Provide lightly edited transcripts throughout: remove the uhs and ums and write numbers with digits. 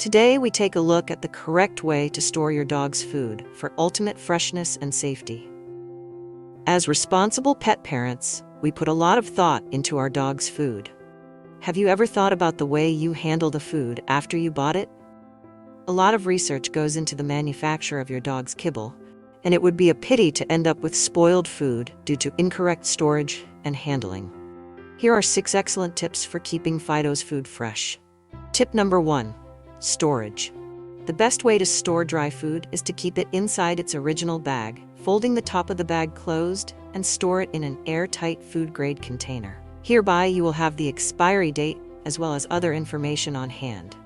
Today, we take a look at the correct way to store your dog's food for ultimate freshness and safety. As responsible pet parents, we put a lot of thought into our dog's food. Have you ever thought about the way you handle the food after you bought it? A lot of research goes into the manufacture of your dog's kibble, and it would be a pity to end up with spoiled food due to incorrect storage and handling. Here are 6 excellent tips for keeping Fido's food fresh. Tip number 1. Storage. The best way to store dry food is to keep it inside its original bag, folding the top of the bag closed and store it in an airtight food-grade container. Hereby, you will have the expiry date as well as other information on hand.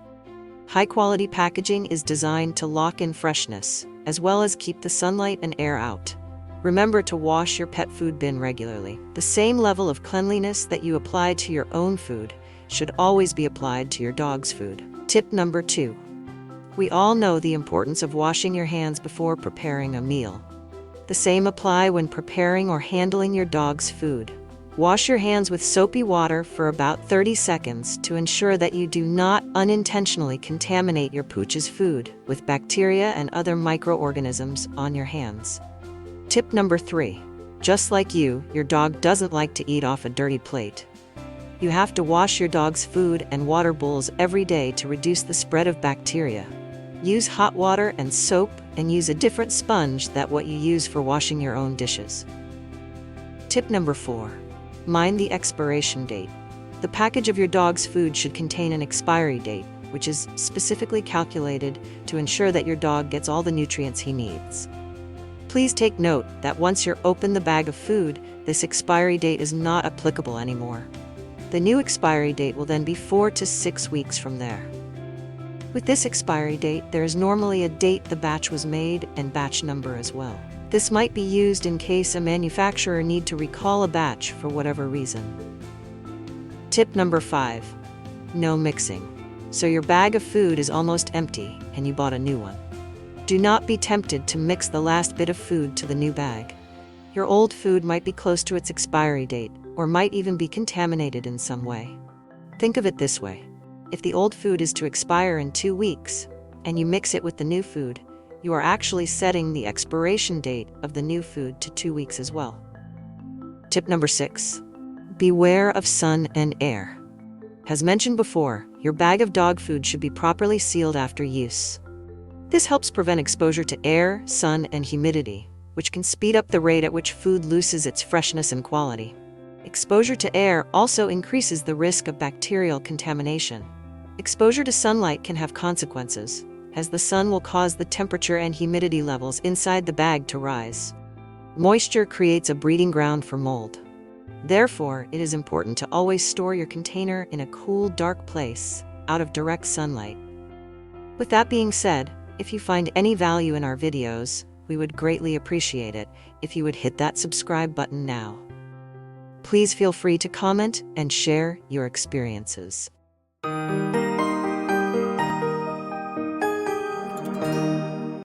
High-quality packaging is designed to lock in freshness, as well as keep the sunlight and air out. Remember to wash your pet food bin regularly. The same level of cleanliness that you apply to your own food should always be applied to your dog's food. Tip number 2. We all know the importance of washing your hands before preparing a meal. The same apply when preparing or handling your dog's food. Wash your hands with soapy water for about 30 seconds to ensure that you do not unintentionally contaminate your pooch's food with bacteria and other microorganisms on your hands. Tip number 3. Just like you, your dog doesn't like to eat off a dirty plate. You have to wash your dog's food and water bowls every day to reduce the spread of bacteria. Use hot water and soap and use a different sponge than what you use for washing your own dishes. Tip number 4. Mind the expiration date. The package of your dog's food should contain an expiry date, which is specifically calculated to ensure that your dog gets all the nutrients he needs. Please take note that once you open the bag of food, this expiry date is not applicable anymore. The new expiry date will then be 4 to 6 weeks from there. With this expiry date, there is normally a date the batch was made and batch number as well. This might be used in case a manufacturer need to recall a batch for whatever reason. Tip number 5. No mixing. So your bag of food is almost empty and you bought a new one. Do not be tempted to mix the last bit of food to the new bag. Your old food might be close to its expiry date or might even be contaminated in some way. Think of it this way. If the old food is to expire in 2 weeks and you mix it with the new food, you are actually setting the expiration date of the new food to 2 weeks as well. Tip number 6. Beware of sun and air. As mentioned before, your bag of dog food should be properly sealed after use. This helps prevent exposure to air, sun, and humidity, which can speed up the rate at which food loses its freshness and quality. Exposure to air also increases the risk of bacterial contamination. Exposure to sunlight can have consequences, as the sun will cause the temperature and humidity levels inside the bag to rise. Moisture creates a breeding ground for mold. Therefore, it is important to always store your container in a cool, dark place, out of direct sunlight. With that being said, if you find any value in our videos, we would greatly appreciate it if you would hit that subscribe button now. Please feel free to comment and share your experiences.